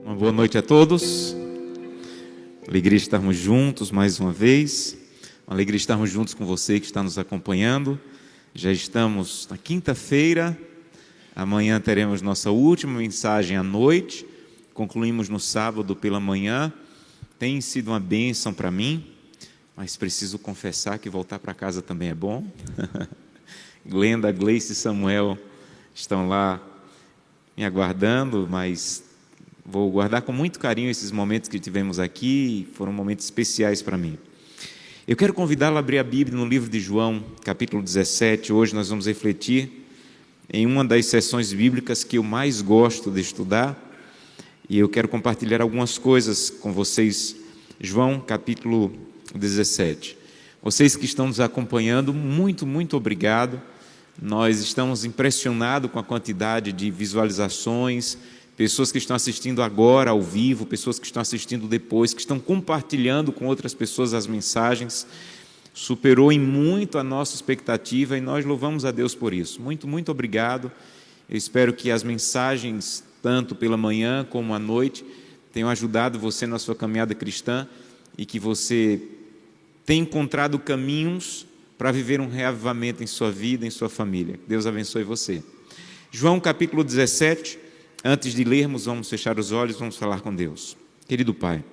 Uma boa noite a todos. Alegria estarmos juntos mais uma vez. Uma alegria estarmos juntos com você que está nos acompanhando. Já estamos na quinta-feira. Amanhã teremos nossa última mensagem à noite. Concluímos no sábado pela manhã. Tem sido uma bênção para mim, mas preciso confessar que voltar para casa também é bom. Glenda, Gleice e Samuel estão lá me aguardando, mas vou guardar com muito carinho esses momentos que tivemos aqui, foram momentos especiais para mim. Eu quero convidá-lo a abrir a Bíblia no livro de João, capítulo 17. Hoje nós vamos refletir em uma das sessões bíblicas que eu mais gosto de estudar, e eu quero compartilhar algumas coisas com vocês. João, capítulo 17. Vocês que estão nos acompanhando, muito obrigado. Nós estamos impressionados com a quantidade de visualizações, pessoas que estão assistindo agora ao vivo, pessoas que estão assistindo depois, que estão compartilhando com outras pessoas as mensagens. Superou em muito a nossa expectativa e nós louvamos a Deus por isso. Muito obrigado. Eu espero que as mensagens, tanto pela manhã como à noite, tenham ajudado você na sua caminhada cristã e que você tenha encontrado caminhos para viver um reavivamento em sua vida, em sua família. Deus abençoe você. João capítulo 17, antes de lermos, vamos fechar os olhos, vamos falar com Deus. Querido Pai,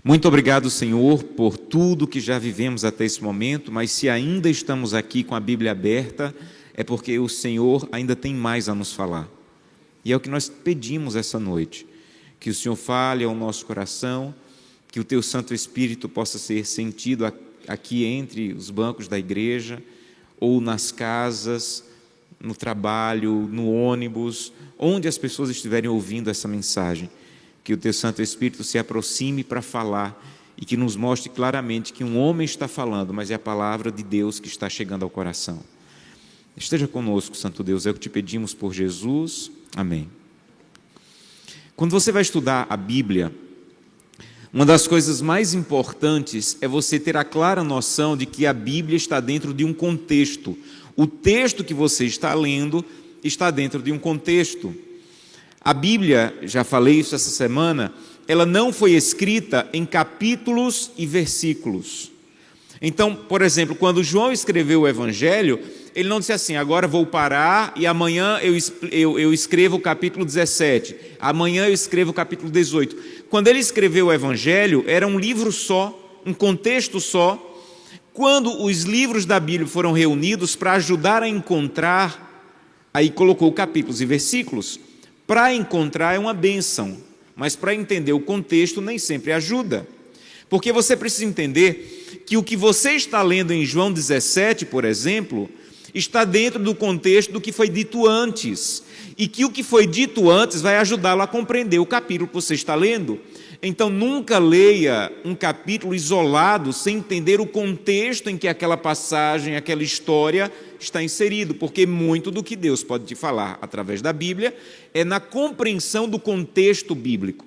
muito obrigado, Senhor, por tudo que já vivemos até esse momento, mas se ainda estamos aqui com a Bíblia aberta, é porque o Senhor ainda tem mais a nos falar. E é o que nós pedimos essa noite, que o Senhor fale ao nosso coração, que o Teu Santo Espírito possa ser sentido aqui entre os bancos da igreja, ou nas casas, no trabalho, no ônibus, onde as pessoas estiverem ouvindo essa mensagem, que o Teu Santo Espírito se aproxime para falar e que nos mostre claramente que um homem está falando, mas é a palavra de Deus que está chegando ao coração. Esteja conosco, Santo Deus, é o que te pedimos por Jesus. Amém. Quando você vai estudar a Bíblia, uma das coisas mais importantes é você ter a clara noção de que a Bíblia está dentro de um contexto. O texto que você está lendo está dentro de um contexto. A Bíblia, já falei isso essa semana, ela não foi escrita em capítulos e versículos. Então, por exemplo, quando João escreveu o Evangelho, ele não disse assim: agora vou parar e amanhã eu escrevo o capítulo 17, amanhã eu escrevo o capítulo 18. Quando ele escreveu o Evangelho, era um livro só, um contexto só. Quando os livros da Bíblia foram reunidos para ajudar a encontrar, aí colocou capítulos e versículos. Para encontrar é uma bênção, mas para entender o contexto nem sempre ajuda. Porque você precisa entender que o que você está lendo em João 17, por exemplo, está dentro do contexto do que foi dito antes, e que o que foi dito antes vai ajudá-lo a compreender o capítulo que você está lendo. Então nunca leia um capítulo isolado sem entender o contexto em que aquela passagem, aquela história está inserido, porque muito do que Deus pode te falar através da Bíblia é na compreensão do contexto bíblico.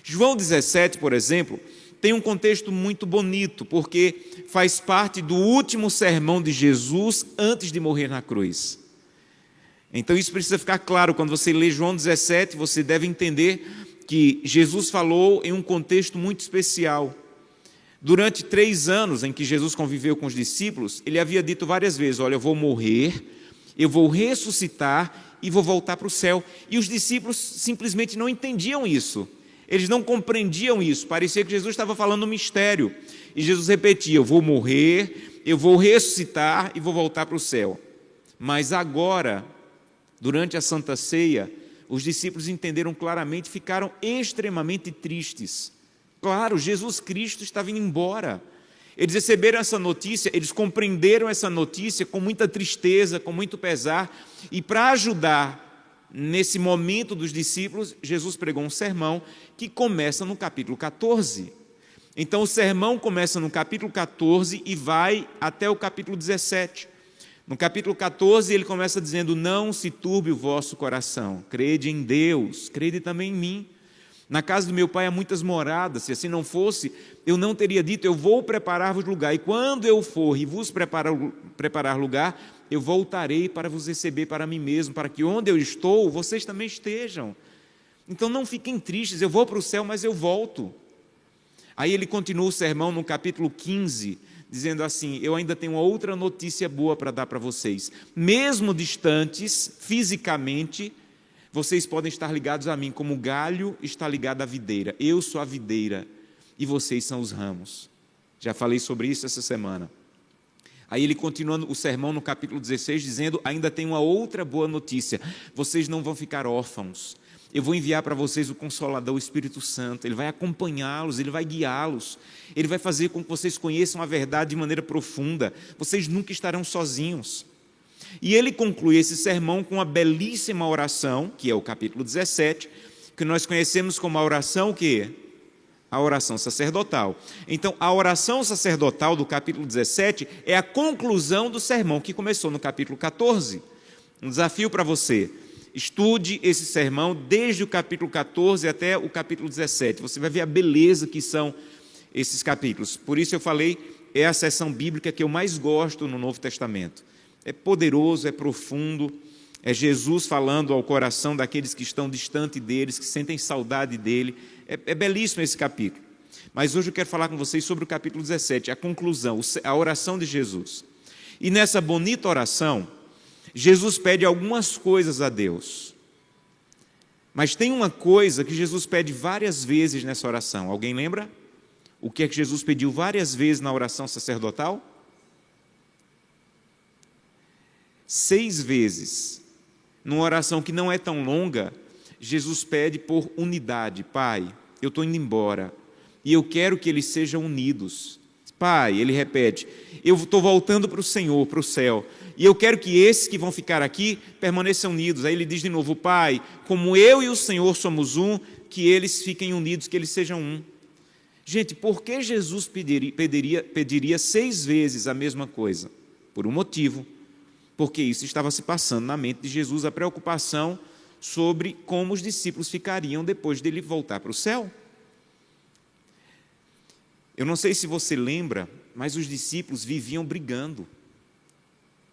João 17, por exemplo, tem um contexto muito bonito, porque faz parte do último sermão de Jesus antes de morrer na cruz. Então isso precisa ficar claro. Quando você lê João 17, você deve entender que Jesus falou em um contexto muito especial. Durante 3 anos em que Jesus conviveu com os discípulos, ele havia dito várias vezes: olha, eu vou morrer, eu vou ressuscitar e vou voltar para o céu. E os discípulos simplesmente não entendiam isso. Eles não compreendiam isso, parecia que Jesus estava falando um mistério. E Jesus repetia: eu vou morrer, eu vou ressuscitar e vou voltar para o céu. Mas agora, durante a Santa Ceia, os discípulos entenderam claramente, ficaram extremamente tristes. Claro, Jesus Cristo estava indo embora. Eles receberam essa notícia, eles compreenderam essa notícia com muita tristeza, com muito pesar. E para ajudar nesse momento dos discípulos, Jesus pregou um sermão que começa no capítulo 14. Então o sermão começa no capítulo 14 e vai até o capítulo 17. No capítulo 14 ele começa dizendo: não se turbe o vosso coração, crede em Deus, crede também em mim. Na casa do meu pai há muitas moradas, se assim não fosse, eu não teria dito, eu vou preparar-vos lugar, e quando eu for e vos preparar lugar, eu voltarei para vos receber para mim mesmo, para que onde eu estou, vocês também estejam. Então não fiquem tristes, eu vou para o céu, mas eu volto. Aí ele continua o sermão no capítulo 15, dizendo assim, eu ainda tenho uma outra notícia boa para dar para vocês. Mesmo distantes, fisicamente, vocês podem estar ligados a mim, como o galho está ligado à videira. Eu sou a videira e vocês são os ramos. Já falei sobre isso essa semana. Aí ele continua o sermão no capítulo 16, dizendo, ainda tem uma outra boa notícia. Vocês não vão ficar órfãos. Eu vou enviar para vocês o Consolador, o Espírito Santo. Ele vai acompanhá-los, ele vai guiá-los. Ele vai fazer com que vocês conheçam a verdade de maneira profunda. Vocês nunca estarão sozinhos. E ele conclui esse sermão com uma belíssima oração, que é o capítulo 17, que nós conhecemos como a oração o quê? A oração sacerdotal. Então, a oração sacerdotal do capítulo 17 é a conclusão do sermão que começou no capítulo 14. Um desafio para você. Estude esse sermão desde o capítulo 14 até o capítulo 17. Você vai ver a beleza que são esses capítulos. Por isso eu falei, é a seção bíblica que eu mais gosto no Novo Testamento. É poderoso, é profundo, é Jesus falando ao coração daqueles que estão distante deles, que sentem saudade dele. É belíssimo esse capítulo. Mas hoje eu quero falar com vocês sobre o capítulo 17, a conclusão, a oração de Jesus. E nessa bonita oração, Jesus pede algumas coisas a Deus. Mas tem uma coisa que Jesus pede várias vezes nessa oração. Alguém lembra? O que é que Jesus pediu várias vezes na oração sacerdotal? 6 vezes. Numa oração que não é tão longa, Jesus pede por unidade. Pai, eu estou indo embora e eu quero que eles sejam unidos. Pai, ele repete, eu estou voltando para o Senhor, para o céu, e eu quero que esses que vão ficar aqui permaneçam unidos. Aí ele diz de novo, Pai, como eu e o Senhor somos um, que eles fiquem unidos, que eles sejam um. Gente, por que Jesus pediria 6 vezes a mesma coisa? Por um motivo, porque isso estava se passando na mente de Jesus, a preocupação sobre como os discípulos ficariam depois dele voltar para o céu. Eu não sei se você lembra, mas os discípulos viviam brigando.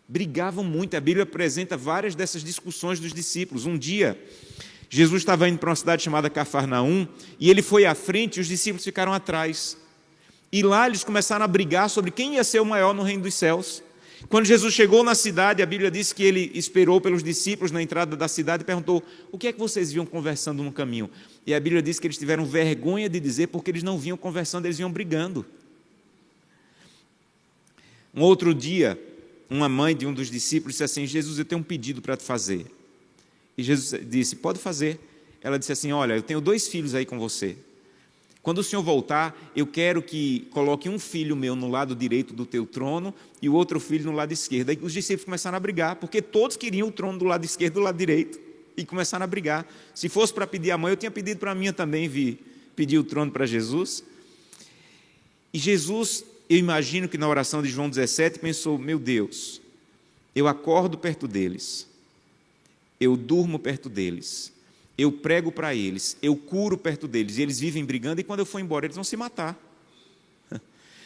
Brigavam muito. A Bíblia apresenta várias dessas discussões dos discípulos. Um dia, Jesus estava indo para uma cidade chamada Cafarnaum, e ele foi à frente e os discípulos ficaram atrás. E lá eles começaram a brigar sobre quem ia ser o maior no reino dos céus. Quando Jesus chegou na cidade, a Bíblia diz que ele esperou pelos discípulos na entrada da cidade e perguntou, o que é que vocês viam conversando no caminho? E a Bíblia diz que eles tiveram vergonha de dizer, porque eles não vinham conversando, eles vinham brigando. Um outro dia, uma mãe de um dos discípulos disse assim, Jesus, eu tenho um pedido para te fazer. E Jesus disse, pode fazer. Ela disse assim, olha, eu tenho 2 filhos aí com você. Quando o Senhor voltar, eu quero que coloque um filho meu no lado direito do teu trono e o outro filho no lado esquerdo. Aí os discípulos começaram a brigar, porque todos queriam o trono do lado esquerdo e do lado direito. E começaram a brigar. Se fosse para pedir a mãe, eu tinha pedido para a minha também vir pedir o trono para Jesus. E Jesus, eu imagino que na oração de João 17, pensou, meu Deus, eu acordo perto deles, eu durmo perto deles, eu prego para eles, eu curo perto deles, e eles vivem brigando, e quando eu for embora, eles vão se matar.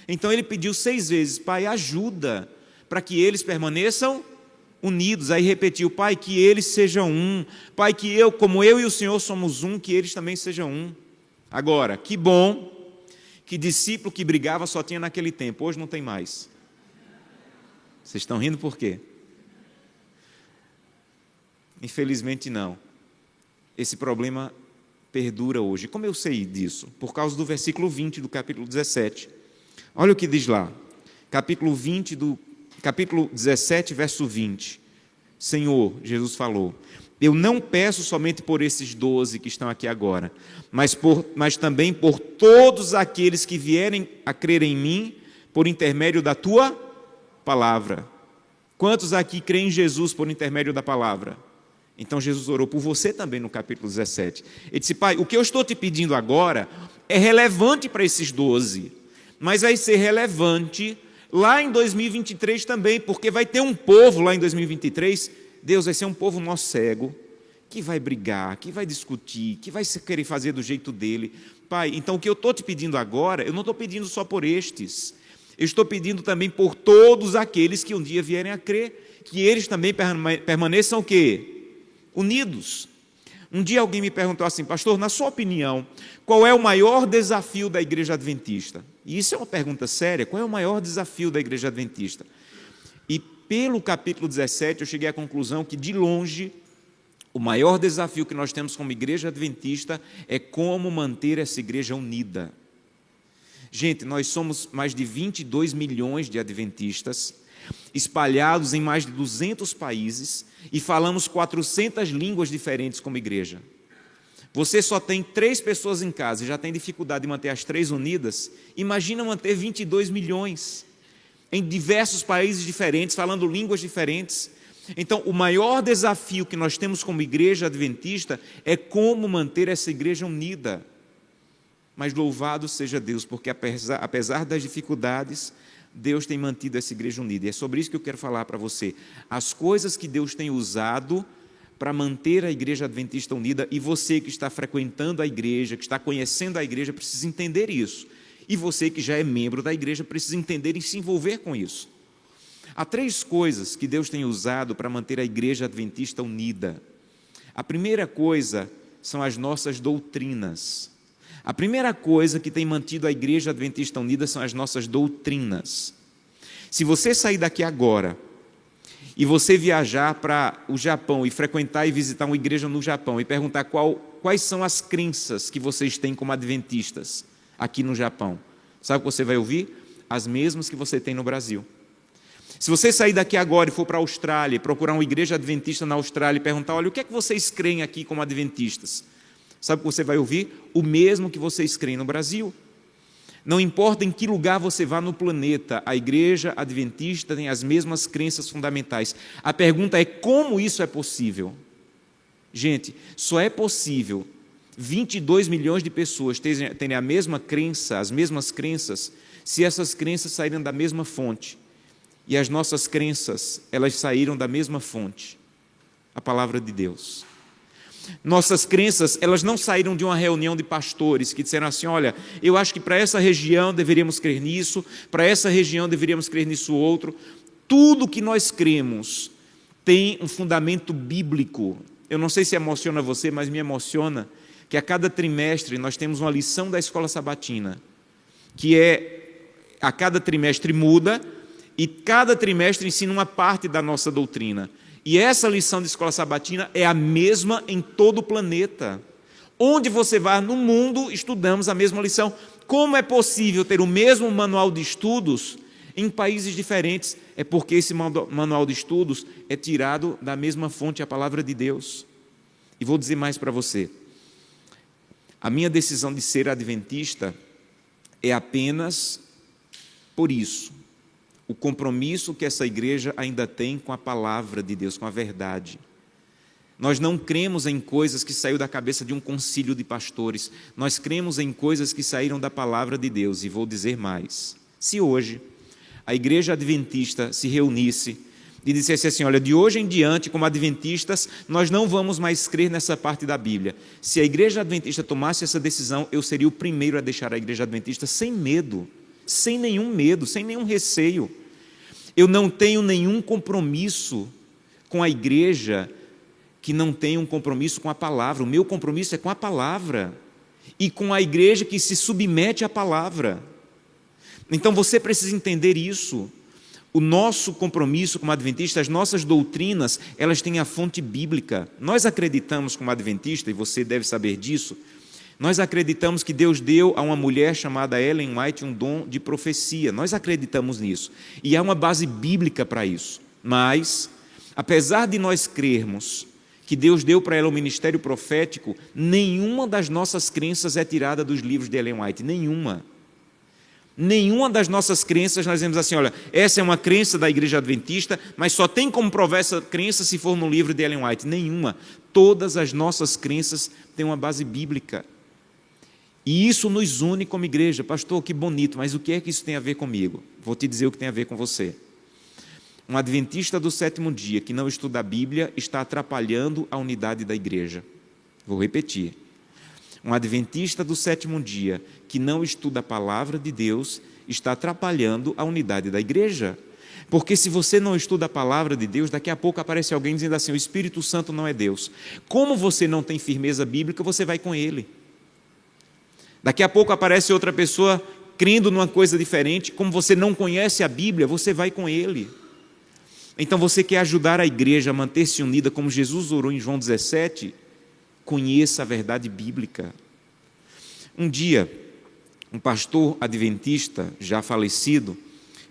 Então ele pediu 6 vezes, Pai, ajuda, para que eles permaneçam unidos. Aí repetiu, Pai, que eles sejam um. Pai, que eu, como eu e o Senhor somos um, que eles também sejam um. Agora, que bom que discípulo que brigava só tinha naquele tempo, hoje não tem mais. Vocês estão rindo por quê? Infelizmente não. Esse problema perdura hoje. Como eu sei disso? Por causa do versículo 20 do capítulo 17. Olha o que diz lá. Capítulo 17, verso 20. Senhor, Jesus falou, eu não peço somente por esses 12 que estão aqui agora, mas também por todos aqueles que vierem a crer em mim por intermédio da tua palavra. Quantos aqui creem em Jesus por intermédio da palavra? Então Jesus orou por você também no capítulo 17. Ele disse, Pai, o que eu estou te pedindo agora é relevante para esses 12, mas vai ser relevante lá em 2023 também, porque vai ter um povo lá em 2023, Deus vai ser um povo nó cego, que vai brigar, que vai discutir, que vai querer fazer do jeito dele. Pai, então o que eu estou te pedindo agora, eu não estou pedindo só por estes, eu estou pedindo também por todos aqueles que um dia vierem a crer, que eles também permaneçam o quê? Unidos. Um dia alguém me perguntou assim: pastor, na sua opinião, qual é o maior desafio da igreja adventista? E isso é uma pergunta séria. Qual é o maior desafio da igreja adventista? E pelo capítulo 17 eu cheguei à conclusão que, de longe, o maior desafio que nós temos como igreja adventista é como manter essa igreja unida. Gente, nós somos mais de 22 milhões de adventistas, espalhados em mais de 200 países, e falamos 400 línguas diferentes como igreja. Você só tem 3 pessoas em casa e já tem dificuldade de manter as 3 unidas. Imagina manter 22 milhões em diversos países diferentes, falando línguas diferentes. Então, o maior desafio que nós temos como igreja adventista é como manter essa igreja unida. Mas louvado seja Deus, porque apesar das dificuldades, Deus tem mantido essa igreja unida. E é sobre isso que eu quero falar para você. As coisas que Deus tem usado para manter a igreja adventista unida, e você que está frequentando a igreja, que está conhecendo a igreja, precisa entender isso. E você que já é membro da igreja precisa entender e se envolver com isso. Há 3 coisas que Deus tem usado para manter a igreja adventista unida. A primeira coisa são as nossas doutrinas. A primeira coisa que tem mantido a igreja adventista unida são as nossas doutrinas. Se você sair daqui agora e você viajar para o Japão e frequentar e visitar uma igreja no Japão e perguntar quais são as crenças que vocês têm como adventistas aqui no Japão, sabe o que você vai ouvir? As mesmas que você tem no Brasil. Se você sair daqui agora e for para a Austrália, procurar uma igreja adventista na Austrália e perguntar: olha, o que é que vocês creem aqui como adventistas? Sabe o que você vai ouvir? O mesmo que vocês creem no Brasil. Não importa em que lugar você vá no planeta, a igreja adventista tem as mesmas crenças fundamentais. A pergunta é: como isso é possível? Gente, só é possível 22 milhões de pessoas terem a mesma crença, as mesmas crenças, se essas crenças saírem da mesma fonte. E as nossas crenças, elas saíram da mesma fonte, a palavra de Deus. Nossas crenças, elas não saíram de uma reunião de pastores que disseram assim: olha, eu acho que para essa região deveríamos crer nisso, para essa região deveríamos crer nisso outro. Tudo que nós cremos tem um fundamento bíblico. Eu não sei se emociona você, mas me emociona que a cada trimestre nós temos uma lição da escola sabatina, que a cada trimestre muda, e cada trimestre ensina uma parte da nossa doutrina. E essa lição de escola sabatina é a mesma em todo o planeta. Onde você vai no mundo, estudamos a mesma lição. Como é possível ter o mesmo manual de estudos em países diferentes? É porque esse manual de estudos é tirado da mesma fonte, a palavra de Deus. E vou dizer mais para você. A minha decisão de ser adventista é apenas por isso. O compromisso que essa igreja ainda tem com a palavra de Deus, com a verdade. Nós não cremos em coisas que saíram da cabeça de um concílio de pastores. Nós cremos em coisas que saíram da palavra de Deus. E vou dizer mais. Se hoje a igreja adventista se reunisse e dissesse assim: olha, de hoje em diante, como adventistas, nós não vamos mais crer nessa parte da Bíblia. Se a igreja adventista tomasse essa decisão, eu seria o primeiro a deixar a igreja adventista sem medo, sem nenhum receio. Eu não tenho nenhum compromisso com a igreja que não tem um compromisso com a palavra. O meu compromisso é com a palavra e com a igreja que se submete à palavra. Então você precisa entender isso. O nosso compromisso como adventista, as nossas doutrinas, elas têm a fonte bíblica. Nós acreditamos como adventista, e você deve saber disso, nós acreditamos que Deus deu a uma mulher chamada Ellen White um dom de profecia. Nós acreditamos nisso. E há uma base bíblica para isso. Mas, apesar de nós crermos que Deus deu para ela o ministério profético, nenhuma das nossas crenças é tirada dos livros de Ellen White. Nenhuma. Nenhuma das nossas crenças nós dizemos assim: olha, essa é uma crença da igreja adventista, mas só tem como provar essa crença se for no livro de Ellen White. Nenhuma. Todas as nossas crenças têm uma base bíblica. E isso nos une como igreja. Pastor, que bonito, mas o que é que isso tem a ver comigo? Vou te dizer o que tem a ver com você. Um adventista do sétimo dia que não estuda a Bíblia está atrapalhando a unidade da igreja. Vou repetir. Um adventista do sétimo dia que não estuda a palavra de Deus está atrapalhando a unidade da igreja. Porque se você não estuda a palavra de Deus, daqui a pouco aparece alguém dizendo assim, o Espírito Santo não é Deus. Como você não tem firmeza bíblica, você vai com ele. Daqui a pouco aparece outra pessoa crendo numa coisa diferente, como você não conhece a Bíblia, você vai com ele. Então você quer ajudar a igreja a manter-se unida, como Jesus orou em João 17, conheça a verdade bíblica. Um dia, um pastor adventista, já falecido,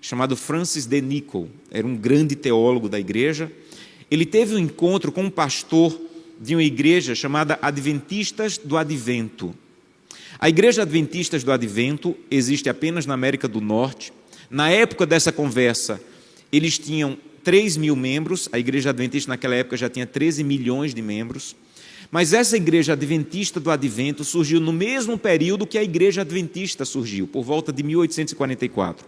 chamado Francis de Nichol, era um grande teólogo da igreja, ele teve um encontro com um pastor de uma igreja chamada Adventistas do Advento. A igreja Adventistas do Advento existe apenas na América do Norte. Na época dessa conversa, eles tinham 3.000 membros, a igreja adventista naquela época já tinha 13 milhões de membros, mas essa igreja adventista do Advento surgiu no mesmo período que a igreja adventista surgiu, por volta de 1844.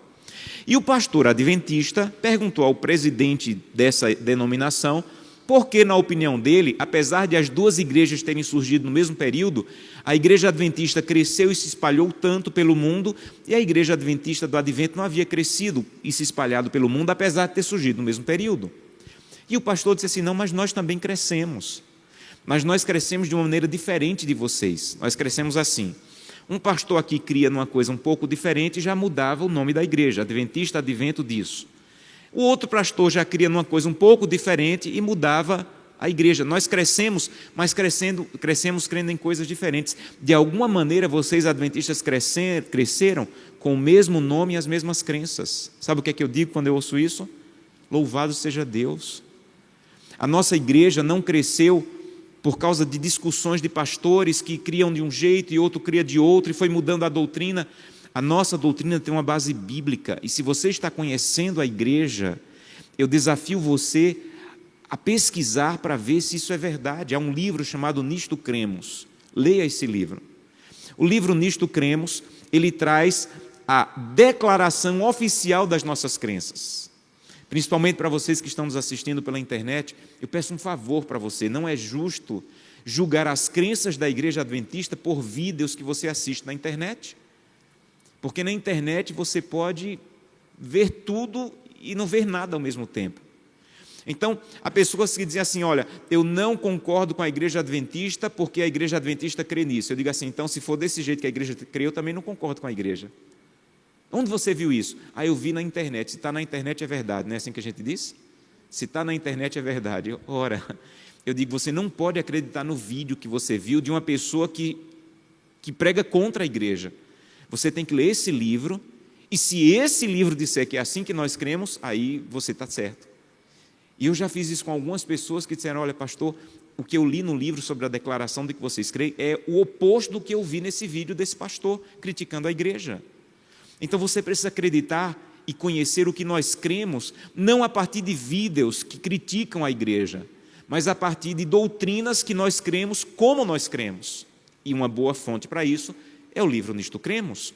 E o pastor adventista perguntou ao presidente dessa denominação por que, na opinião dele, apesar de as duas igrejas terem surgido no mesmo período, a igreja adventista cresceu e se espalhou tanto pelo mundo, e a igreja adventista do Advento não havia crescido e se espalhado pelo mundo, apesar de ter surgido no mesmo período. E o pastor disse assim, não, mas nós também crescemos. Mas nós crescemos de uma maneira diferente de vocês. Nós crescemos assim. Um pastor aqui cria numa coisa um pouco diferente e já mudava o nome da igreja, Adventista, Advento disso. O outro pastor já cria numa coisa um pouco diferente e mudava a igreja. Nós crescemos, mas crescemos crendo em coisas diferentes. De alguma maneira, vocês adventistas cresceram com o mesmo nome e as mesmas crenças. Sabe o que é que eu digo quando eu ouço isso? Louvado seja Deus. A nossa igreja não cresceu por causa de discussões de pastores que criam de um jeito e outro cria de outro e foi mudando a doutrina. A nossa doutrina tem uma base bíblica e se você está conhecendo a igreja, eu desafio você a pesquisar para ver se isso é verdade. Há um livro chamado Nisto Cremos. Leia esse livro. O livro Nisto Cremos, ele traz a declaração oficial das nossas crenças. Principalmente para vocês que estão nos assistindo pela internet, eu peço um favor para você, não é justo julgar as crenças da igreja adventista por vídeos que você assiste na internet. Porque na internet você pode ver tudo e não ver nada ao mesmo tempo. Então, há pessoas que dizem assim, olha, eu não concordo com a igreja adventista porque a igreja adventista crê nisso. Eu digo assim, então se for desse jeito que a igreja crê, eu também não concordo com a igreja. Onde você viu isso? Ah, eu vi na internet. Se está na internet é verdade, não é assim que a gente diz? Se está na internet é verdade. Ora, eu digo, você não pode acreditar no vídeo que você viu de uma pessoa que prega contra a igreja. Você tem que ler esse livro, e se esse livro disser que é assim que nós cremos, aí você está certo. E eu já fiz isso com algumas pessoas que disseram, olha pastor, o que eu li no livro sobre a declaração de que vocês creem é o oposto do que eu vi nesse vídeo desse pastor criticando a igreja. Então você precisa acreditar e conhecer o que nós cremos, não a partir de vídeos que criticam a igreja, mas a partir de doutrinas que nós cremos como nós cremos. E uma boa fonte para isso é o livro Nisto Cremos.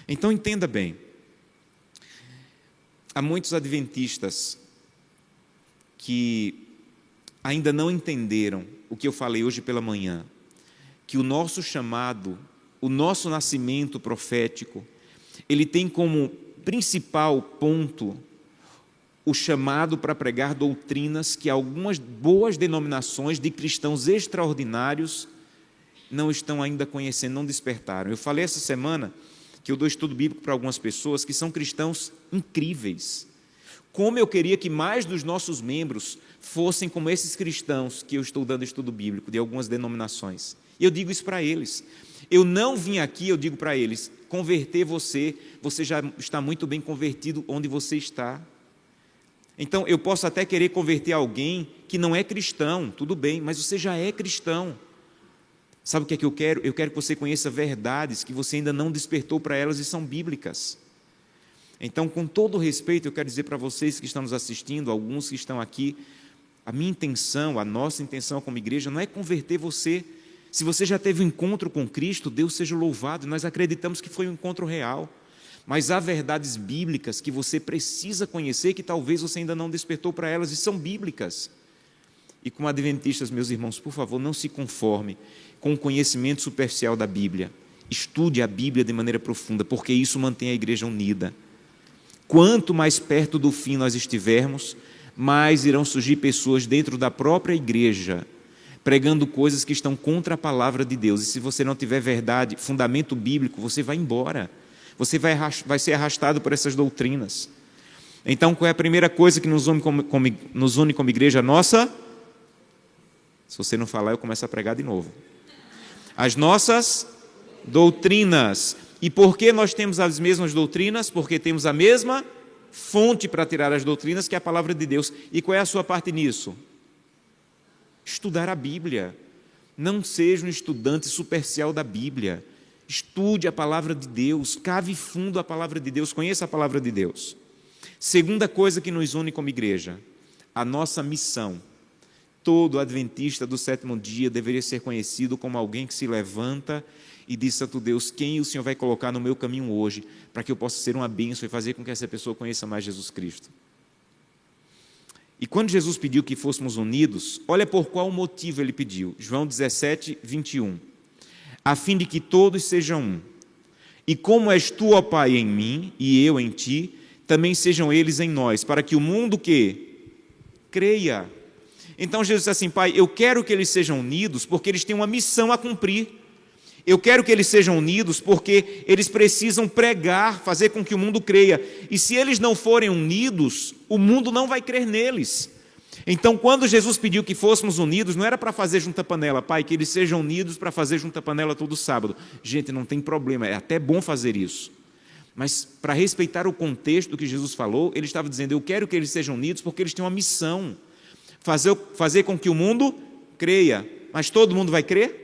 Então entenda bem, há muitos adventistas que ainda não entenderam o que eu falei hoje pela manhã, que o nosso chamado, o nosso nascimento profético, ele tem como principal ponto o chamado para pregar doutrinas que algumas boas denominações de cristãos extraordinários não estão ainda conhecendo, não despertaram. Eu falei essa semana que eu dou estudo bíblico para algumas pessoas que são cristãos incríveis. Como eu queria que mais dos nossos membros fossem como esses cristãos que eu estou dando estudo bíblico, de algumas denominações. E eu digo isso para eles. Eu não vim aqui, eu digo para eles, converter você já está muito bem convertido onde você está. Então, eu posso até querer converter alguém que não é cristão, tudo bem, mas você já é cristão. Sabe o que é que eu quero? Eu quero que você conheça verdades que você ainda não despertou para elas e são bíblicas. Então, com todo respeito, eu quero dizer para vocês que estão nos assistindo, alguns que estão aqui, a minha intenção, a nossa intenção como igreja não é converter você. Se você já teve um encontro com Cristo, Deus seja louvado, nós acreditamos que foi um encontro real. Mas há verdades bíblicas que você precisa conhecer, que talvez você ainda não despertou para elas, e são bíblicas. E como adventistas, meus irmãos, por favor, não se conforme com o conhecimento superficial da Bíblia. Estude a Bíblia de maneira profunda, porque isso mantém a igreja unida. Quanto mais perto do fim nós estivermos, mais irão surgir pessoas dentro da própria igreja, pregando coisas que estão contra a palavra de Deus. E se você não tiver verdade, fundamento bíblico, você vai embora. Você vai ser arrastado por essas doutrinas. Então, qual é a primeira coisa que nos une como igreja nossa? Se você não falar, eu começo a pregar de novo. As nossas doutrinas. E por que nós temos as mesmas doutrinas? Porque temos a mesma fonte para tirar as doutrinas, que é a palavra de Deus. E qual é a sua parte nisso? Estudar a Bíblia. Não seja um estudante superficial da Bíblia. Estude a palavra de Deus, cave fundo a palavra de Deus, conheça a palavra de Deus. Segunda coisa que nos une como igreja, a nossa missão. Todo adventista do sétimo dia deveria ser conhecido como alguém que se levanta e diz: Santo Deus, quem o Senhor vai colocar no meu caminho hoje, para que eu possa ser uma bênção e fazer com que essa pessoa conheça mais Jesus Cristo. E quando Jesus pediu que fôssemos unidos, olha por qual motivo ele pediu. João 17, 21. A fim de que todos sejam um. E como és tu, ó Pai, em mim, e eu em ti, também sejam eles em nós, para que o mundo que creia. Então Jesus disse assim: Pai, eu quero que eles sejam unidos, porque eles têm uma missão a cumprir. Eu quero que eles sejam unidos, porque eles precisam pregar, fazer com que o mundo creia. E se eles não forem unidos, o mundo não vai crer neles. Então, quando Jesus pediu que fôssemos unidos, não era para fazer junta-panela. Pai, que eles sejam unidos para fazer junta-panela todo sábado. Gente, não tem problema, é até bom fazer isso. Mas, para respeitar o contexto do que Jesus falou, ele estava dizendo: eu quero que eles sejam unidos, porque eles têm uma missão. Fazer com que o mundo creia. Mas todo mundo vai crer?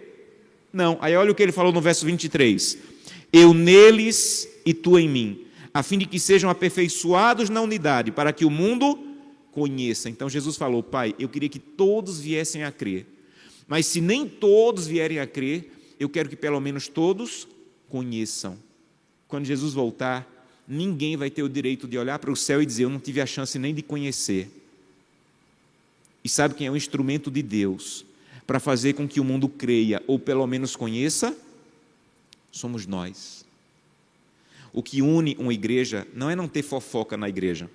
Não. Aí olha o que ele falou no verso 23. Eu neles e tu em mim, a fim de que sejam aperfeiçoados na unidade, para que o mundo conheça. Então Jesus falou: Pai, eu queria que todos viessem a crer. Mas se nem todos vierem a crer, eu quero que pelo menos todos conheçam. Quando Jesus voltar, ninguém vai ter o direito de olhar para o céu e dizer: eu não tive a chance nem de conhecer. E sabe quem é o instrumento de Deus para fazer com que o mundo creia, ou pelo menos conheça? Somos nós. O que une uma igreja não é não ter fofoca na igreja.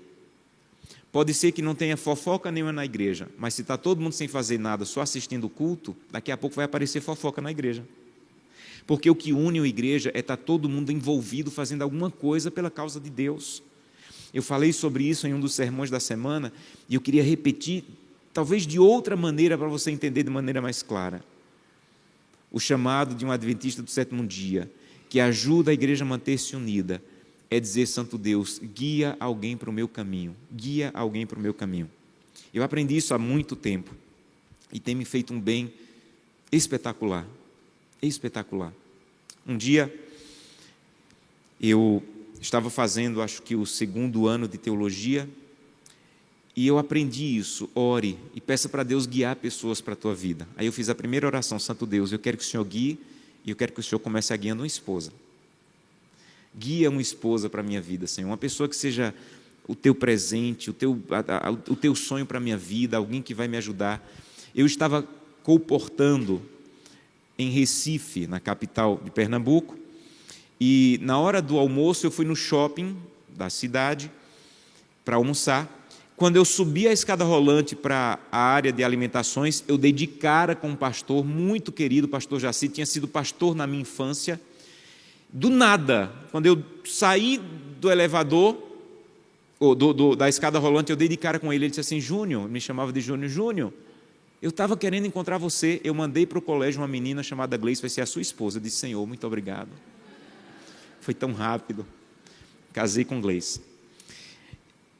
Pode ser que não tenha fofoca nenhuma na igreja, mas se está todo mundo sem fazer nada, só assistindo o culto, daqui a pouco vai aparecer fofoca na igreja. Porque o que une uma igreja é estar todo mundo envolvido, fazendo alguma coisa pela causa de Deus. Eu falei sobre isso em um dos sermões da semana, e eu queria repetir, talvez de outra maneira, para você entender de maneira mais clara. O chamado de um adventista do sétimo dia, que ajuda a igreja a manter-se unida, é dizer: Santo Deus, guia alguém para o meu caminho, guia alguém para o meu caminho. Eu aprendi isso há muito tempo, e tem me feito um bem espetacular, espetacular. Um dia, eu estava fazendo, acho que o 2º ano de teologia, e eu aprendi isso: ore e peça para Deus guiar pessoas para a tua vida. Aí eu fiz a primeira oração: Santo Deus, eu quero que o Senhor guie, e eu quero que o Senhor comece a guiando uma esposa. Guia uma esposa para a minha vida, Senhor, uma pessoa que seja o teu presente, o teu sonho para a minha vida, alguém que vai me ajudar. Eu estava colportando em Recife, na capital de Pernambuco, e na hora do almoço eu fui no shopping da cidade para almoçar. Quando eu subi a escada rolante para a área de alimentações, eu dei de cara com um pastor muito querido, o pastor Jaci, tinha sido pastor na minha infância. Do nada, quando eu saí do elevador, da escada rolante, eu dei de cara com ele. Ele disse assim: Júnior, me chamava de Júnior, eu estava querendo encontrar você. Eu mandei para o colégio uma menina chamada Gleice, vai ser a sua esposa. Eu disse: Senhor, muito obrigado. Foi tão rápido. Casei com Gleice.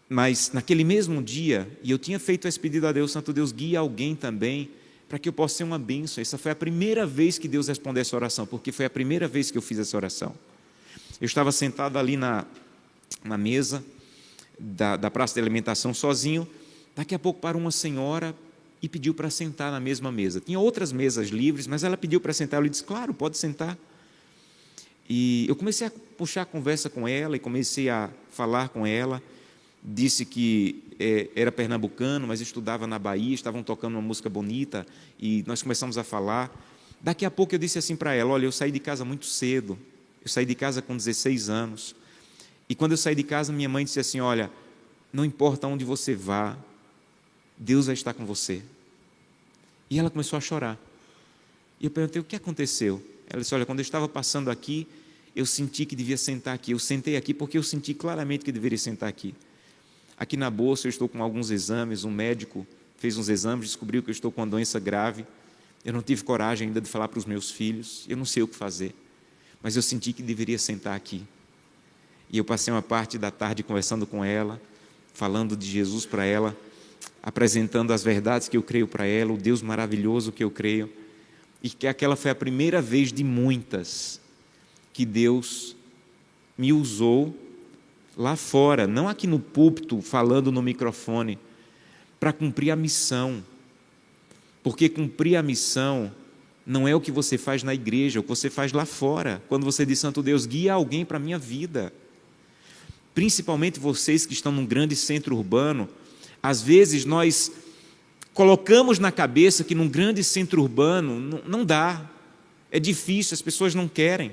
Mas naquele mesmo dia, e eu tinha feito esse pedido a Deus: Santo Deus, guia alguém também, para que eu possa ser uma bênção. Essa foi a primeira vez que Deus respondeu essa oração, porque foi a primeira vez que eu fiz essa oração. Eu estava sentado ali na mesa da praça de alimentação sozinho. Daqui a pouco parou uma senhora e pediu para sentar na mesma mesa. Tinha outras mesas livres, mas ela pediu para sentar. Eu lhe disse: claro, pode sentar. E eu comecei a puxar a conversa com ela e comecei a falar com ela. Disse que era pernambucano, mas estudava na Bahia, estavam tocando uma música bonita e nós começamos a falar. Daqui a pouco eu disse assim para ela: olha, eu saí de casa muito cedo, eu saí de casa com 16 anos. E quando eu saí de casa, minha mãe disse assim: olha, não importa onde você vá, Deus vai estar com você. E ela começou a chorar. E eu perguntei: o que aconteceu? Ela disse: olha, quando eu estava passando aqui, eu senti que devia sentar aqui. Eu sentei aqui porque eu senti claramente que deveria sentar aqui. Aqui na bolsa eu estou com alguns exames, um médico fez uns exames, descobriu que eu estou com uma doença grave. Eu não tive coragem ainda de falar para os meus filhos, eu não sei o que fazer, mas eu senti que deveria sentar aqui. E eu passei uma parte da tarde conversando com ela, falando de Jesus para ela, apresentando as verdades que eu creio para ela, o Deus maravilhoso que eu creio, e que aquela foi a primeira vez de muitas que Deus me usou lá fora, não aqui no púlpito, falando no microfone, para cumprir a missão. Porque cumprir a missão não é o que você faz na igreja, é o que você faz lá fora. Quando você diz: Santo Deus, guia alguém para a minha vida. Principalmente vocês que estão num grande centro urbano, às vezes nós colocamos na cabeça que num grande centro urbano não dá, é difícil, as pessoas não querem.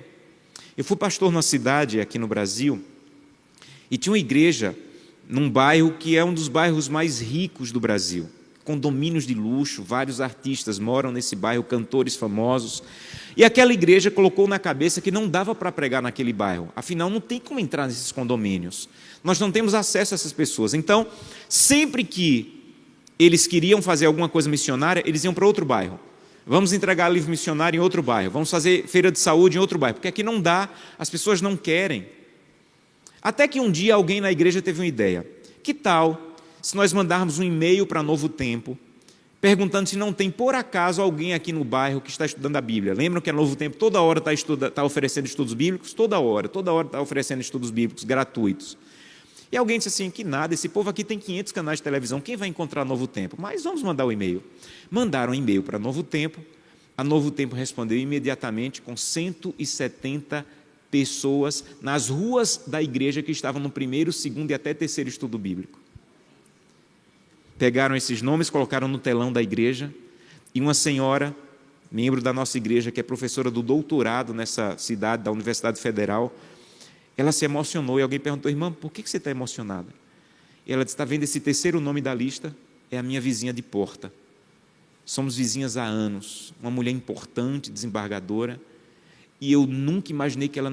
Eu fui pastor numa cidade aqui no Brasil, e tinha uma igreja num bairro que é um dos bairros mais ricos do Brasil, condomínios de luxo, vários artistas moram nesse bairro, cantores famosos, e aquela igreja colocou na cabeça que não dava para pregar naquele bairro, afinal não tem como entrar nesses condomínios, nós não temos acesso a essas pessoas. Então, sempre que eles queriam fazer alguma coisa missionária, eles iam para outro bairro. Vamos entregar livro missionário em outro bairro, vamos fazer feira de saúde em outro bairro, porque aqui não dá, as pessoas não querem. Até que um dia alguém na igreja teve uma ideia: que tal se nós mandarmos um e-mail para Novo Tempo, perguntando se não tem por acaso alguém aqui no bairro que está estudando a Bíblia? Lembram que a Novo Tempo toda hora está oferecendo estudos bíblicos? Toda hora está oferecendo estudos bíblicos gratuitos. E alguém disse assim: que nada, esse povo aqui tem 500 canais de televisão, quem vai encontrar Novo Tempo? Mas vamos mandar o e-mail. Mandaram um e-mail para Novo Tempo, a Novo Tempo respondeu imediatamente com 170 pessoas nas ruas da igreja que estavam no primeiro, segundo e até terceiro estudo bíblico. Pegaram esses nomes, colocaram no telão da igreja, e uma senhora, membro da nossa igreja, que é professora do doutorado nessa cidade, da Universidade Federal, ela se emocionou e alguém perguntou: irmã, por que você está emocionada? E ela disse: está vendo esse terceiro nome da lista? É a minha vizinha de porta. Somos vizinhas há anos, uma mulher importante, desembargadora, e eu nunca imaginei que ela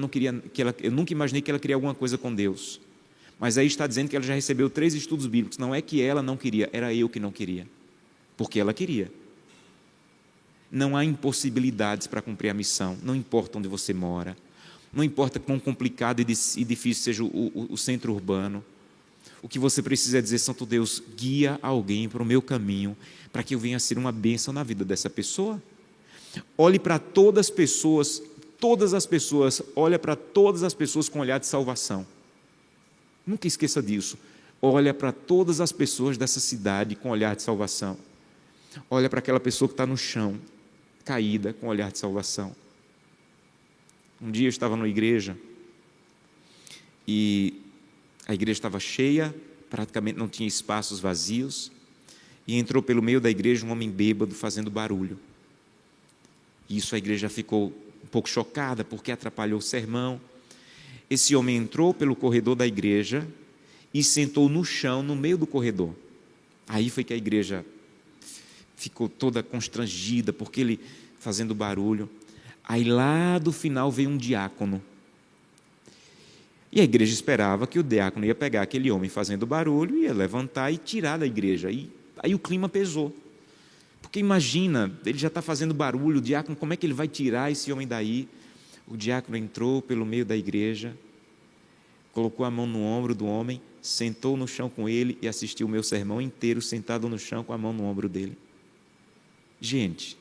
queria alguma coisa com Deus. Mas aí está dizendo que ela já recebeu 3 estudos bíblicos. Não é que ela não queria, era eu que não queria, porque ela queria. Não há impossibilidades para cumprir a missão, não importa onde você mora, não importa quão complicado e difícil seja o centro urbano. O que você precisa é dizer: Santo Deus, guia alguém para o meu caminho, para que eu venha a ser uma bênção na vida dessa pessoa. Olhe para todas as pessoas, olha para todas as pessoas com olhar de salvação. Nunca esqueça disso. Olha para todas as pessoas dessa cidade com olhar de salvação. Olha para aquela pessoa que está no chão, caída, com olhar de salvação. Um dia eu estava numa igreja e a igreja estava cheia, praticamente não tinha espaços vazios, e entrou pelo meio da igreja um homem bêbado fazendo barulho. E isso a igreja ficou um pouco chocada, porque atrapalhou o sermão. Esse homem entrou pelo corredor da igreja e sentou no chão, no meio do corredor. Aí foi que a igreja ficou toda constrangida, porque ele fazendo barulho. Aí lá do final veio um diácono. E a igreja esperava que o diácono ia pegar aquele homem fazendo barulho, ia levantar e tirar da igreja. Aí o clima pesou. Porque imagina, ele já está fazendo barulho, o diácono, como é que ele vai tirar esse homem daí? O diácono entrou pelo meio da igreja, colocou a mão no ombro do homem, sentou no chão com ele e assistiu o meu sermão inteiro sentado no chão com a mão no ombro dele. Gente,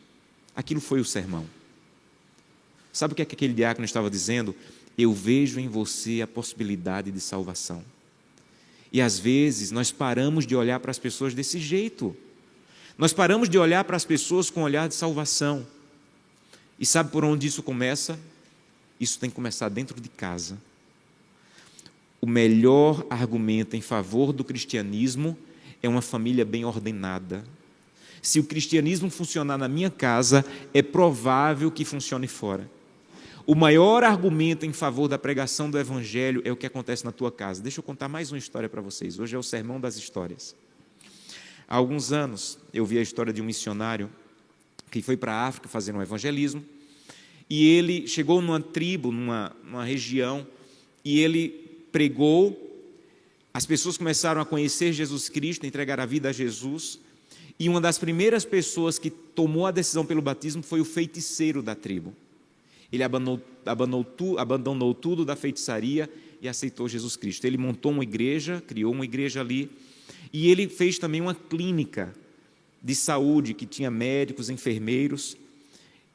aquilo foi o sermão. Sabe o que aquele diácono estava dizendo? Eu vejo em você a possibilidade de salvação. E às vezes nós paramos de olhar para as pessoas desse jeito. Nós paramos de olhar para as pessoas com um olhar de salvação. E sabe por onde isso começa? Isso tem que começar dentro de casa. O melhor argumento em favor do cristianismo é uma família bem ordenada. Se o cristianismo funcionar na minha casa, é provável que funcione fora. O maior argumento em favor da pregação do evangelho é o que acontece na tua casa. Deixa eu contar mais uma história para vocês. Hoje é o sermão das histórias. Há alguns anos, eu vi a história de um missionário que foi para a África fazer um evangelismo, e ele chegou numa tribo, numa região, e ele pregou, as pessoas começaram a conhecer Jesus Cristo, entregar a vida a Jesus, e uma das primeiras pessoas que tomou a decisão pelo batismo foi o feiticeiro da tribo. Ele abandonou tudo da feitiçaria e aceitou Jesus Cristo. Ele montou uma igreja, criou uma igreja ali, e ele fez também uma clínica de saúde, que tinha médicos, enfermeiros,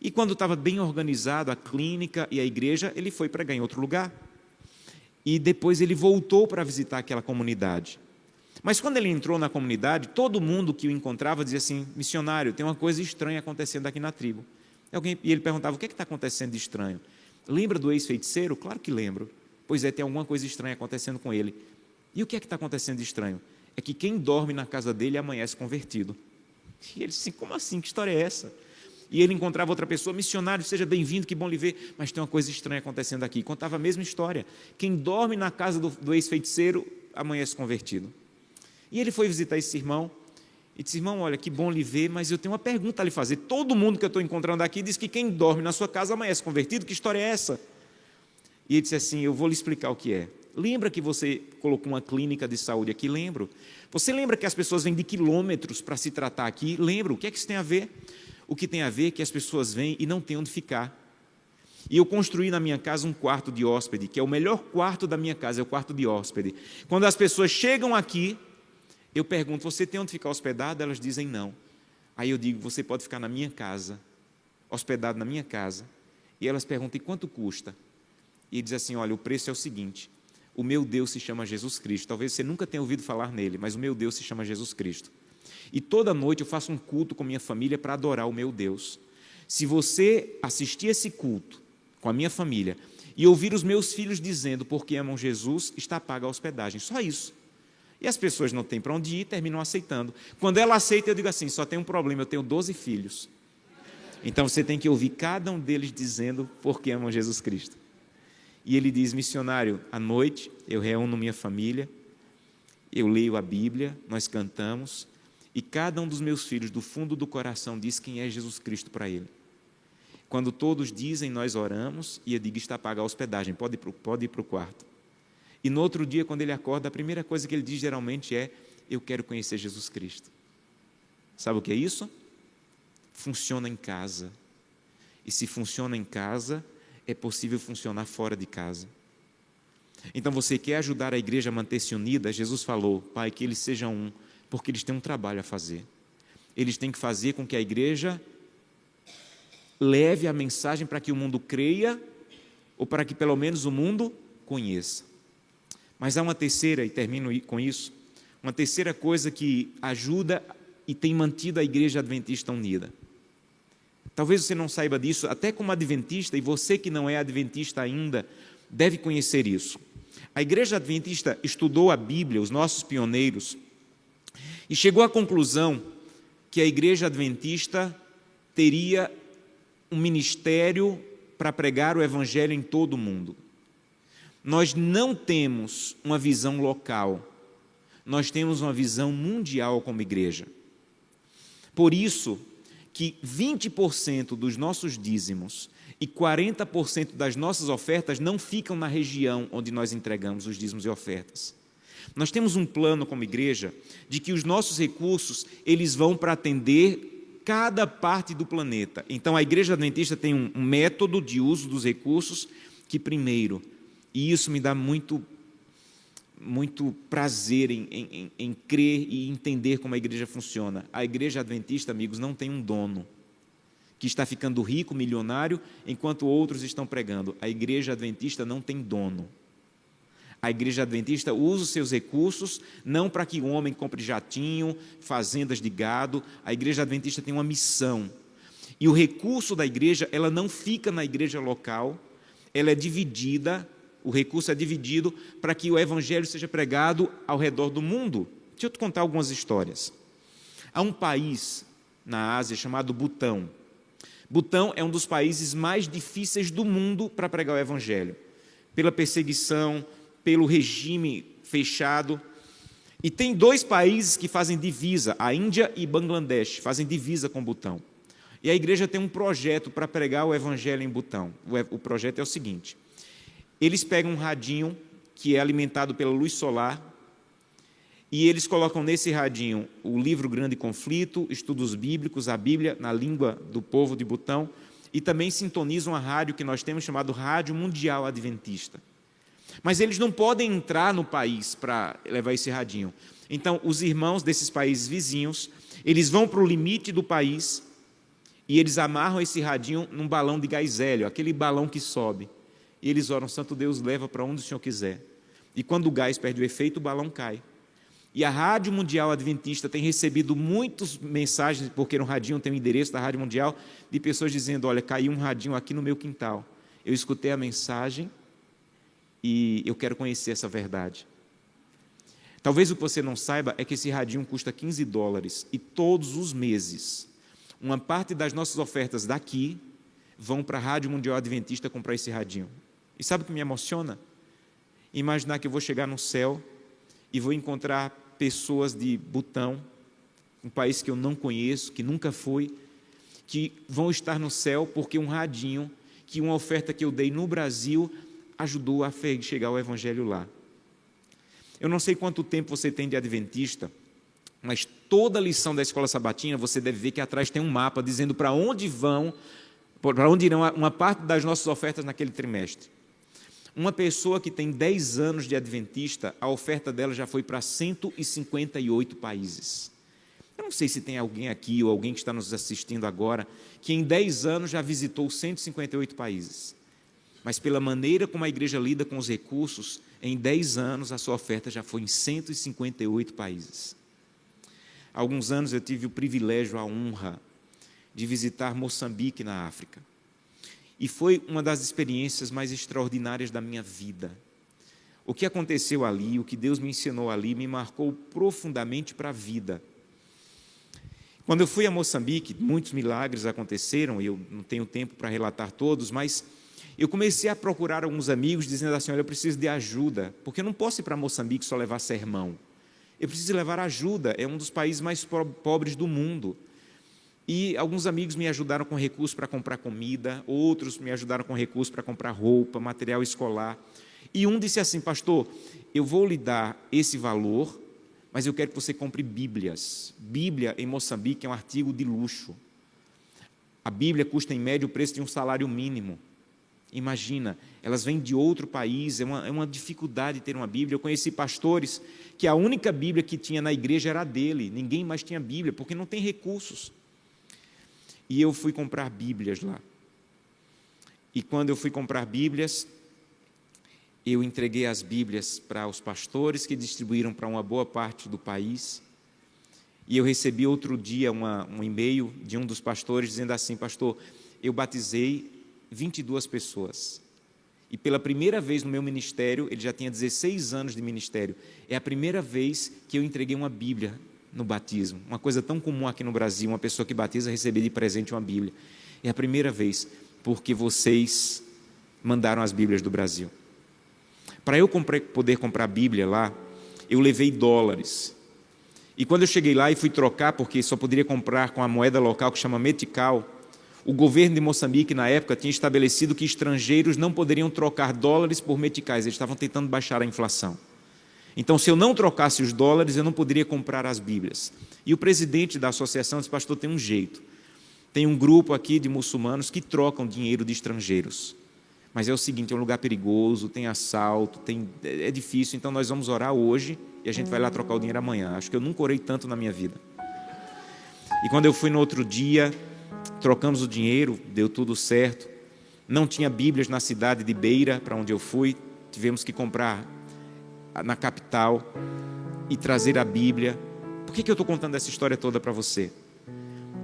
e quando estava bem organizado a clínica e a igreja, ele foi pregar em outro lugar. E depois ele voltou para visitar aquela comunidade. Mas quando ele entrou na comunidade, todo mundo que o encontrava dizia assim: missionário, tem uma coisa estranha acontecendo aqui na tribo. E ele perguntava: o que está acontecendo de estranho? Lembra do ex-feiticeiro? Claro que lembro. Pois é, tem alguma coisa estranha acontecendo com ele. E o que é que está acontecendo de estranho? É que quem dorme na casa dele amanhece convertido. E ele disse: como assim? Que história é essa? E ele encontrava outra pessoa: missionário, seja bem-vindo, que bom lhe ver, mas tem uma coisa estranha acontecendo aqui. Contava a mesma história: quem dorme na casa do ex-feiticeiro amanhece convertido. E ele foi visitar esse irmão e disse: irmão, olha, que bom lhe ver, mas eu tenho uma pergunta a lhe fazer. Todo mundo que eu estou encontrando aqui diz que quem dorme na sua casa amanhece convertido. Que história é essa? E ele disse assim: eu vou lhe explicar o que é. Lembra que você colocou uma clínica de saúde aqui? Lembro. Você lembra que as pessoas vêm de quilômetros para se tratar aqui? Lembro. O que é que isso tem a ver? O que tem a ver é que as pessoas vêm e não têm onde ficar. E eu construí na minha casa um quarto de hóspede, que é o melhor quarto da minha casa, é o quarto de hóspede. Quando as pessoas chegam aqui, eu pergunto: você tem onde ficar hospedado? Elas dizem não. Aí eu digo: você pode ficar na minha casa, hospedado na minha casa. E elas perguntam: e quanto custa? E diz assim: olha, o preço é o seguinte: o meu Deus se chama Jesus Cristo. Talvez você nunca tenha ouvido falar nele, mas o meu Deus se chama Jesus Cristo. E toda noite eu faço um culto com minha família para adorar o meu Deus. Se você assistir esse culto com a minha família e ouvir os meus filhos dizendo porque amam Jesus, está paga a hospedagem. Só isso. E as pessoas não têm para onde ir, terminam aceitando. Quando ela aceita, eu digo assim: só tem um problema, eu tenho 12 filhos. Então você tem que ouvir cada um deles dizendo porque amam Jesus Cristo. E ele diz: missionário, à noite eu reúno minha família, eu leio a Bíblia, nós cantamos, e cada um dos meus filhos, do fundo do coração, diz quem é Jesus Cristo para ele. Quando todos dizem, nós oramos, e eu digo: está paga a hospedagem, pode ir para o quarto. E no outro dia, quando ele acorda, a primeira coisa que ele diz geralmente é: eu quero conhecer Jesus Cristo. Sabe o que é isso? Funciona em casa. E se funciona em casa, é possível funcionar fora de casa. Então você quer ajudar a igreja a manter-se unida? Jesus falou: Pai, que eles sejam um, porque eles têm um trabalho a fazer. Eles têm que fazer com que a igreja leve a mensagem para que o mundo creia, ou para que pelo menos o mundo conheça. Mas há uma terceira, e termino com isso, uma terceira coisa que ajuda e tem mantido a igreja adventista unida. Talvez você não saiba disso, até como adventista, e você que não é adventista ainda, deve conhecer isso. A igreja adventista estudou a Bíblia, os nossos pioneiros, e chegou à conclusão que a igreja adventista teria um ministério para pregar o evangelho em todo o mundo. Nós não temos uma visão local, nós temos uma visão mundial como igreja. Por isso que 20% dos nossos dízimos e 40% das nossas ofertas não ficam na região onde nós entregamos os dízimos e ofertas. Nós temos um plano como igreja de que os nossos recursos eles vão para atender cada parte do planeta. Então a igreja adventista tem um método de uso dos recursos que primeiro, e isso me dá muito prazer em crer e entender como a igreja funciona. A igreja adventista, amigos, não tem um dono que está ficando rico, milionário, enquanto outros estão pregando. A igreja adventista não tem dono. A igreja adventista usa os seus recursos, não para que o homem compre jatinho, fazendas de gado. A igreja adventista tem uma missão. E o recurso da igreja, ela não fica na igreja local, ela é dividida, o recurso é dividido para que o evangelho seja pregado ao redor do mundo. Deixa eu te contar algumas histórias. Há um país na Ásia chamado Butão. Butão é um dos países mais difíceis do mundo para pregar o evangelho, pela perseguição, pelo regime fechado. E tem 2 países que fazem divisa, a Índia e Bangladesh, fazem divisa com Butão. E a igreja tem um projeto para pregar o evangelho em Butão. O projeto é o seguinte: eles pegam um radinho que é alimentado pela luz solar e eles colocam nesse radinho o livro Grande Conflito, estudos bíblicos, a Bíblia na língua do povo de Butão, e também sintonizam a rádio que nós temos chamado Rádio Mundial Adventista. Mas eles não podem entrar no país para levar esse radinho. Então, os irmãos desses países vizinhos, eles vão para o limite do país e eles amarram esse radinho num balão de gás hélio, aquele balão que sobe. E eles oram: Santo Deus, leva para onde o Senhor quiser. E quando o gás perde o efeito, o balão cai. E a Rádio Mundial Adventista tem recebido muitas mensagens, porque no radinho tem o endereço da Rádio Mundial, de pessoas dizendo: olha, caiu um radinho aqui no meu quintal. Eu escutei a mensagem e eu quero conhecer essa verdade. Talvez o que você não saiba é que esse radinho custa $15 e todos os meses uma parte das nossas ofertas daqui vão para a Rádio Mundial Adventista comprar esse radinho. E sabe o que me emociona? Imaginar que eu vou chegar no céu e vou encontrar pessoas de Butão, um país que eu não conheço, que nunca fui, que vão estar no céu porque um radinho, que uma oferta que eu dei no Brasil ajudou a chegar o evangelho lá. Eu não sei quanto tempo você tem de adventista, mas toda lição da escola sabatina você deve ver que atrás tem um mapa dizendo para onde irão uma parte das nossas ofertas naquele trimestre. Uma pessoa que tem 10 anos de adventista, a oferta dela já foi para 158 países. Eu não sei se tem alguém aqui ou alguém que está nos assistindo agora que em 10 anos já visitou 158 países. Mas pela maneira como a igreja lida com os recursos, em 10 anos a sua oferta já foi em 158 países. Há alguns anos eu tive o privilégio, a honra de visitar Moçambique na África. E foi uma das experiências mais extraordinárias da minha vida. O que aconteceu ali, o que Deus me ensinou ali, me marcou profundamente para a vida. Quando eu fui a Moçambique, muitos milagres aconteceram, e eu não tenho tempo para relatar todos, mas eu comecei a procurar alguns amigos, dizendo assim: olha, eu preciso de ajuda, porque eu não posso ir para Moçambique só levar sermão. Eu preciso levar ajuda, é um dos países mais pobres do mundo. E alguns amigos me ajudaram com recursos para comprar comida, outros me ajudaram com recursos para comprar roupa, material escolar. E um disse assim: pastor, eu vou lhe dar esse valor, mas eu quero que você compre Bíblias. Bíblia em Moçambique é um artigo de luxo. A Bíblia custa em média o preço de um salário mínimo. Imagina, elas vêm de outro país, é uma dificuldade ter uma Bíblia. Eu conheci pastores que a única Bíblia que tinha na igreja era dele, ninguém mais tinha Bíblia, porque não tem recursos. E eu fui comprar Bíblias lá. E quando eu fui comprar Bíblias, eu entreguei as Bíblias para os pastores que distribuíram para uma boa parte do país. E eu recebi outro dia um e-mail de um dos pastores dizendo assim: pastor, eu batizei 22 pessoas. E pela primeira vez no meu ministério, ele já tinha 16 anos de ministério, é a primeira vez que eu entreguei uma Bíblia no batismo. Uma coisa tão comum aqui no Brasil, uma pessoa que batiza receber de presente uma Bíblia. É a primeira vez, porque vocês mandaram as Bíblias do Brasil. Para eu poder comprar a Bíblia lá, eu levei dólares. E quando eu cheguei lá e fui trocar, porque só poderia comprar com a moeda local que chama metical, o governo de Moçambique, na época, tinha estabelecido que estrangeiros não poderiam trocar dólares por meticais. Eles estavam tentando baixar a inflação. Então, se eu não trocasse os dólares, eu não poderia comprar as Bíblias. E o presidente da associação disse: pastor, tem um jeito. Tem um grupo aqui de muçulmanos que trocam dinheiro de estrangeiros. Mas é o seguinte, é um lugar perigoso, tem assalto, é difícil, então nós vamos orar hoje e a gente vai lá trocar o dinheiro amanhã. Acho que eu nunca orei tanto na minha vida. E quando eu fui no outro dia, trocamos o dinheiro, deu tudo certo. Não tinha Bíblias na cidade de Beira, para onde eu fui, tivemos que comprar na capital e trazer a Bíblia. Por que eu estou contando essa história toda para você?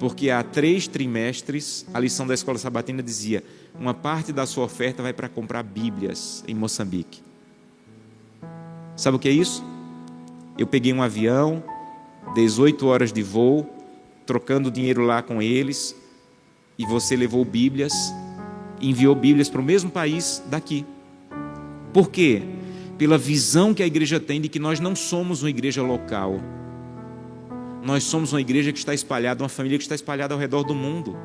porque há 3 trimestres a lição da escola sabatina dizia: uma parte da sua oferta vai para comprar Bíblias em Moçambique. Sabe o que é isso? Eu peguei um avião, 18 horas de voo, trocando dinheiro lá com eles, e você levou Bíblias, enviou Bíblias para o mesmo país daqui. Por quê? Pela visão que a igreja tem de que nós não somos uma igreja local. Nós somos uma igreja que está espalhada, uma família que está espalhada ao redor do mundo.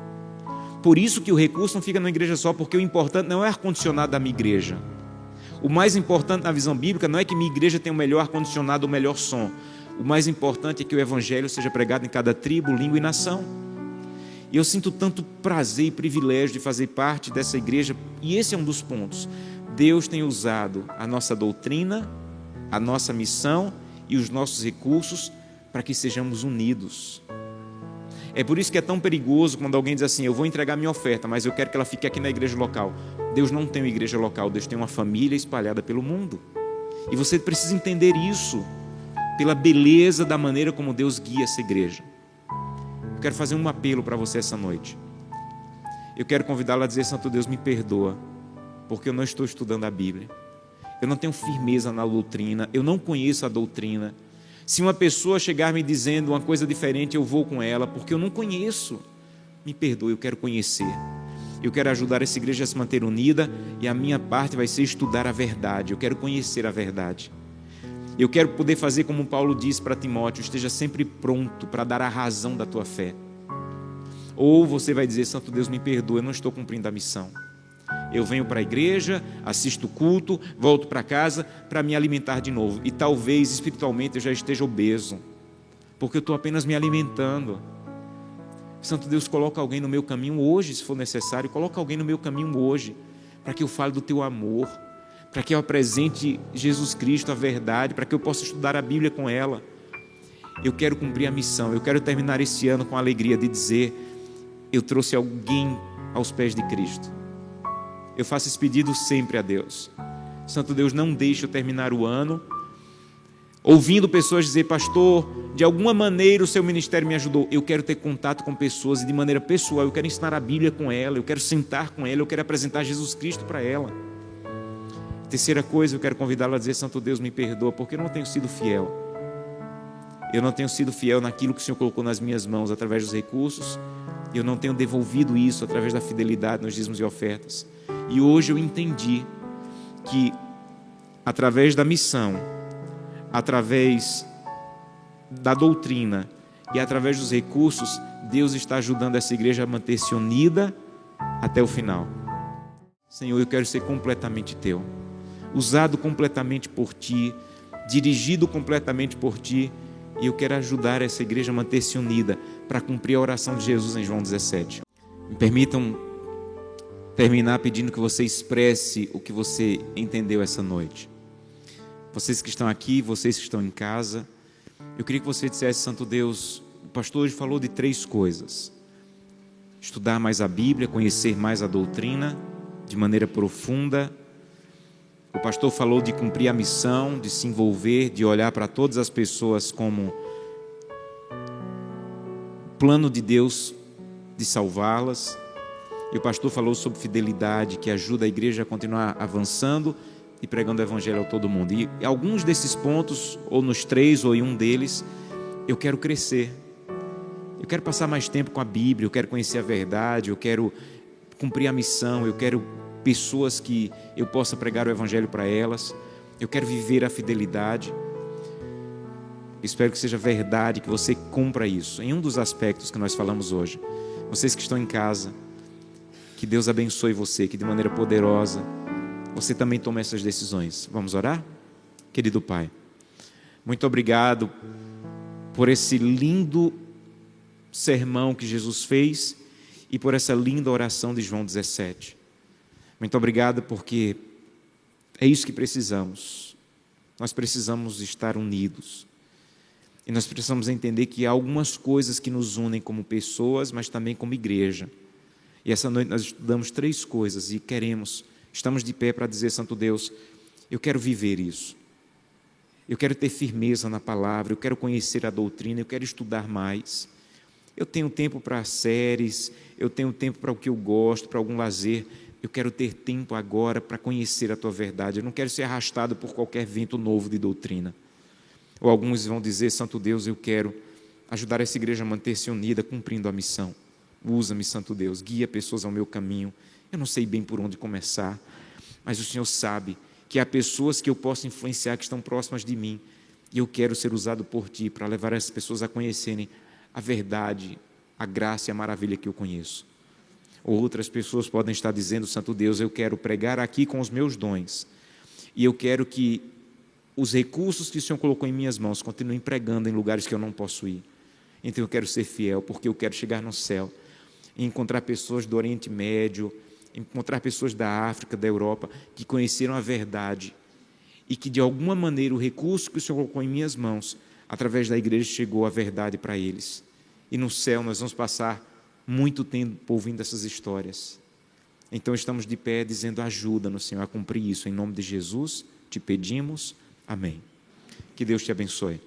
Por isso que o recurso não fica numa igreja só, porque o importante não é o ar-condicionado da minha igreja. O mais importante na visão bíblica não é que minha igreja tenha o melhor ar-condicionado, o melhor som. O mais importante é que o evangelho seja pregado em cada tribo, língua e nação. E eu sinto tanto prazer e privilégio de fazer parte dessa igreja, e esse é um dos pontos. Deus tem usado a nossa doutrina, a nossa missão e os nossos recursos para que sejamos unidos. É por isso que é tão perigoso quando alguém diz assim: eu vou entregar minha oferta, mas eu quero que ela fique aqui na igreja local. Deus não tem uma igreja local, Deus tem uma família espalhada pelo mundo. E você precisa entender isso pela beleza da maneira como Deus guia essa igreja. Eu quero fazer um apelo para você essa noite. Eu quero convidá-lo a dizer: Santo Deus, me perdoa, porque eu não estou estudando a Bíblia. Eu não tenho firmeza na doutrina, eu não conheço a doutrina. Se uma pessoa chegar me dizendo uma coisa diferente, eu vou com ela, porque eu não conheço. Me perdoe, eu quero conhecer. Eu quero ajudar essa igreja a se manter unida, e a minha parte vai ser estudar a verdade. Eu quero conhecer a verdade. Eu quero poder fazer como Paulo disse para Timóteo: esteja sempre pronto para dar a razão da tua fé. Ou você vai dizer: Santo Deus, me perdoa, eu não estou cumprindo a missão. Eu venho para a igreja, assisto o culto, volto para casa para me alimentar de novo. E talvez espiritualmente eu já esteja obeso, porque eu estou apenas me alimentando. Santo Deus, coloca alguém no meu caminho hoje, se for necessário. Coloca alguém no meu caminho hoje, para que eu fale do teu amor, para que eu apresente Jesus Cristo, a verdade, para que eu possa estudar a Bíblia com ela. Eu quero cumprir a missão. Eu quero terminar esse ano com a alegria de dizer: eu trouxe alguém aos pés de Cristo. Eu faço esse pedido sempre a Deus. Santo Deus, não deixe eu terminar o ano ouvindo pessoas dizer: pastor, de alguma maneira o seu ministério me ajudou. Eu quero ter contato com pessoas, e de maneira pessoal eu quero ensinar a Bíblia com ela, eu quero sentar com ela, eu quero apresentar Jesus Cristo para ela. Terceira coisa, eu quero convidá-la a dizer: Santo Deus, me perdoa, porque eu não tenho sido fiel. Eu não tenho sido fiel naquilo que o Senhor colocou nas minhas mãos através dos recursos. Eu não tenho devolvido isso através da fidelidade nos dízimos e ofertas. E hoje eu entendi que através da missão, através da doutrina e através dos recursos, Deus está ajudando essa igreja a manter-se unida até o final. Senhor, eu quero ser completamente teu, usado completamente por ti, dirigido completamente por ti, e eu quero ajudar essa igreja a manter-se unida para cumprir a oração de Jesus em João 17. Me permitam terminar pedindo que você expresse o que você entendeu essa noite. Vocês que estão aqui, vocês que estão em casa, eu queria que você dissesse: Santo Deus, o pastor hoje falou de 3 coisas: estudar mais a Bíblia, conhecer mais a doutrina de maneira profunda. O pastor falou de cumprir a missão, de se envolver, de olhar para todas as pessoas como plano de Deus de salvá-las. E o pastor falou sobre fidelidade, que ajuda a igreja a continuar avançando e pregando o evangelho a todo mundo. E alguns desses pontos, ou nos 3 ou em um deles, eu quero crescer. Eu quero passar mais tempo com a Bíblia, eu quero conhecer a verdade, eu quero cumprir a missão, eu quero pessoas que eu possa pregar o evangelho para elas, eu quero viver a fidelidade. Espero que seja verdade, que você cumpra isso em um dos aspectos que nós falamos hoje. Vocês que estão em casa, que Deus abençoe você, que de maneira poderosa você também tome essas decisões. Vamos orar? Querido Pai, muito obrigado por esse lindo sermão que Jesus fez e por essa linda oração de João 17. Muito obrigado, porque é isso que precisamos. Nós precisamos estar unidos. E nós precisamos entender que há algumas coisas que nos unem como pessoas, mas também como igreja. E essa noite nós estudamos 3 coisas e estamos de pé para dizer: Santo Deus, eu quero viver isso. Eu quero ter firmeza na palavra, eu quero conhecer a doutrina, eu quero estudar mais. Eu tenho tempo para séries, eu tenho tempo para o que eu gosto, para algum lazer. Eu quero ter tempo agora para conhecer a Tua verdade. Eu não quero ser arrastado por qualquer vento novo de doutrina. Ou alguns vão dizer: Santo Deus, eu quero ajudar essa igreja a manter-se unida, cumprindo a missão. Usa-me, Santo Deus, guia pessoas ao meu caminho. Eu não sei bem por onde começar, mas o Senhor sabe que há pessoas que eu posso influenciar, que estão próximas de mim, e eu quero ser usado por Ti para levar essas pessoas a conhecerem a verdade, a graça e a maravilha que eu conheço. Ou outras pessoas podem estar dizendo: Santo Deus, eu quero pregar aqui com os meus dons, e eu quero que os recursos que o Senhor colocou em minhas mãos continuem pregando em lugares que eu não posso ir. Então eu quero ser fiel, porque eu quero chegar no céu e encontrar pessoas do Oriente Médio, encontrar pessoas da África, da Europa, que conheceram a verdade e que de alguma maneira o recurso que o Senhor colocou em minhas mãos, através da igreja, chegou a verdade para eles. E no céu nós vamos passar muito tempo ouvindo essas histórias. Então estamos de pé dizendo: ajuda-nos, Senhor, a cumprir isso. Em nome de Jesus te pedimos. Amém. Que Deus te abençoe.